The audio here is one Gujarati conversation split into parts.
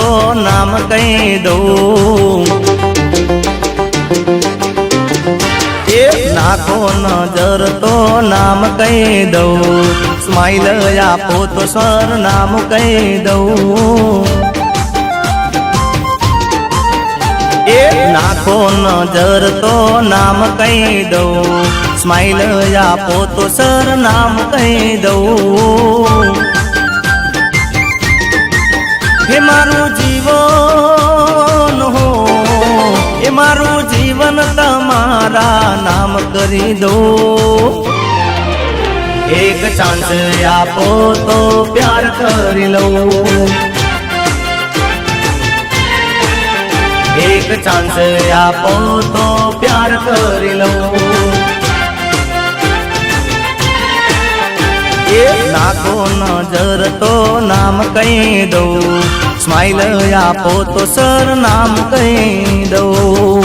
તો નામ કહી દઉં, નાખો નજર તો નામ કહી દઉં, સ્માઈલ આપો તો સર નામ કહી દઉં, નાખો નજર તો નામ કહી દઉં, સ્માઈલ આપો તો સર નામ કહી દઉં, હે મારું જીવન હો એ મારું જીવન તમારા નામ કરી દો, એક ચાન્સ આપો તો પ્યાર કરી લઉં, એક ચાન્સ આપો તો પ્યાર કરી લઉં, નાખો નજર તો નામ કહી દઉં, સ્માઈલ આપો તો સર નામ કહી દઉં,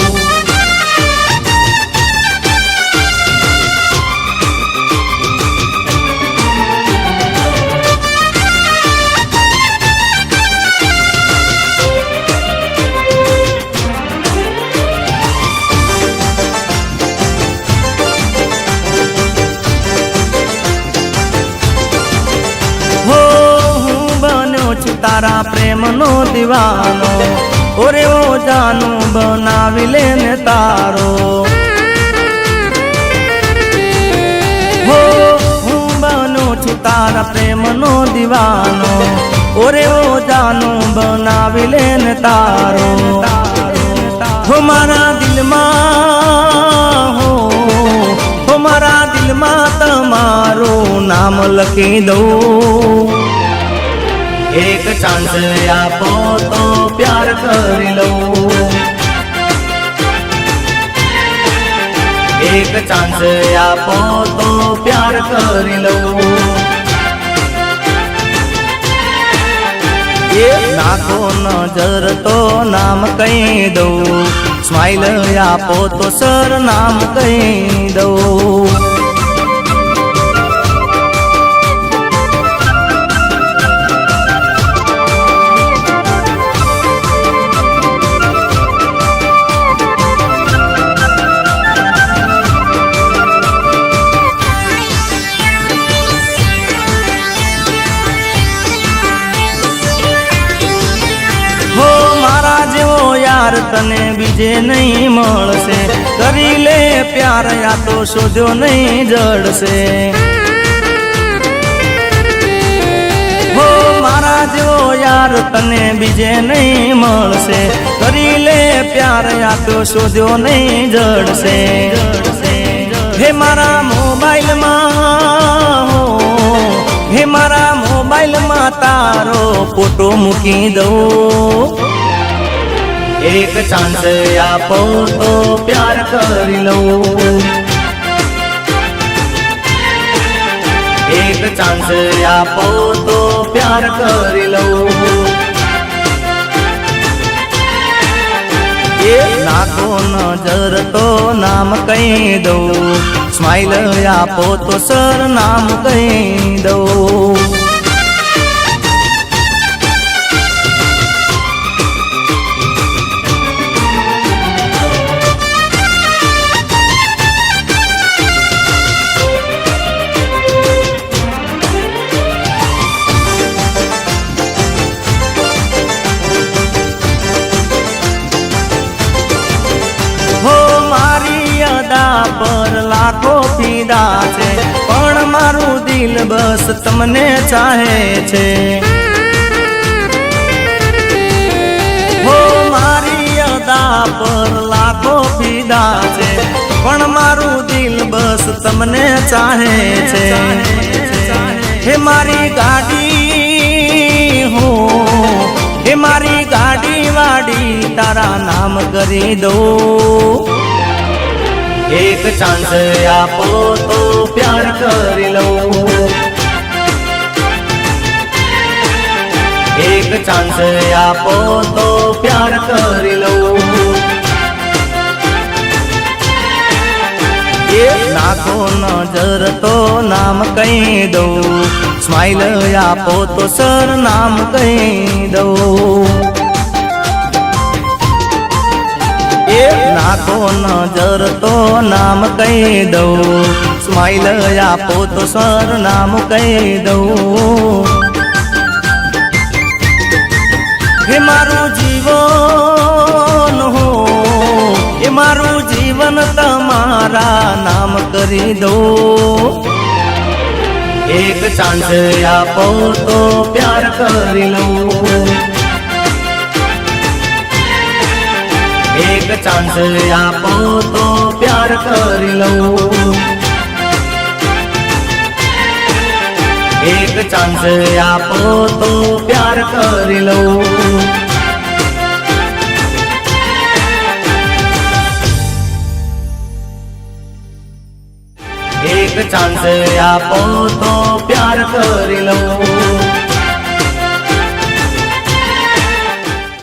તારા પ્રેમનો દીવાનો, ઓરે ઓ જાનું બનાવી લેને તારો, હો હું બનું છું તારા પ્રેમનો દીવાનો, ઓરે ઓ જાનું બનાવી લેને તારો, હો મારા દિલમાં હો મારા દિલમાં તમારું નામ લખી દઉં, એક ચાન્સ આપો તો પ્યાર કરી લઉં, એક ચાન્સ આપો તો પ્યાર કરી લઉં, નાખો નજર તો નામ કહી દઉં, સ્માઈલ આપો તો સર નામ કહી દઉં, તને બીજે નહીં મળશે, કરી લે પ્યાર યા તો શોધ્યો નહીં જડશે, હો મારા જેવો યાર તને બીજે નહીં મળશે, કરી લે પ્યાર યા તો શોધ્યો નહીં જડશે, હે મારા મોબાઈલમાં હે મારા મોબાઈલમાં તારો ફોટો મૂકી દઉં, એક ચાન્સ આપો તો પ્યાર કરી લઉં, એક ચાન્સ આપો તો પ્યાર કરી લઉં, નાખો નજર તો નામ કહી દઉં, સ્માઈલ આપો તો સર નામ કહી દઉં, પર લાખો ફીદા છે, પણ મારું દિલ બસ તમને ચાહે છે, હો મારી અદા પર લાખો ફીદા છે, પણ મારું દિલ બસ તમને ચાહે છે, હે મારી ગાડી હે મારી ગાડી વાડી તારા નામ કરી દઉં, એક ચાન્સ આપો તો પ્યાર કરી લઉં, એક ચાન્સ આપો તો પ્યાર કરી લઉં, નાખો નજર તો નામ કહી દઉં, સ્માઈલ આપો તો સર નામ કહી દઉં, નાખો નજર તો નામ કહી દઉં, સ્માઈલ આપો તો સર નામ કહી દઉં. હે મારું જીવન હો, એ મારું જીવન તમારા નામ કરી દઉં. એક ચાન્સ આપો તો પ્યાર કરી લઉં, એક ચાન્સ આપો તો પ્યાર કરી લઉં, એક ચાન્સ આપો તો પ્યાર કરી લઉં. એક ચાન્સ આપો તો પ્યાર કરી લઉં.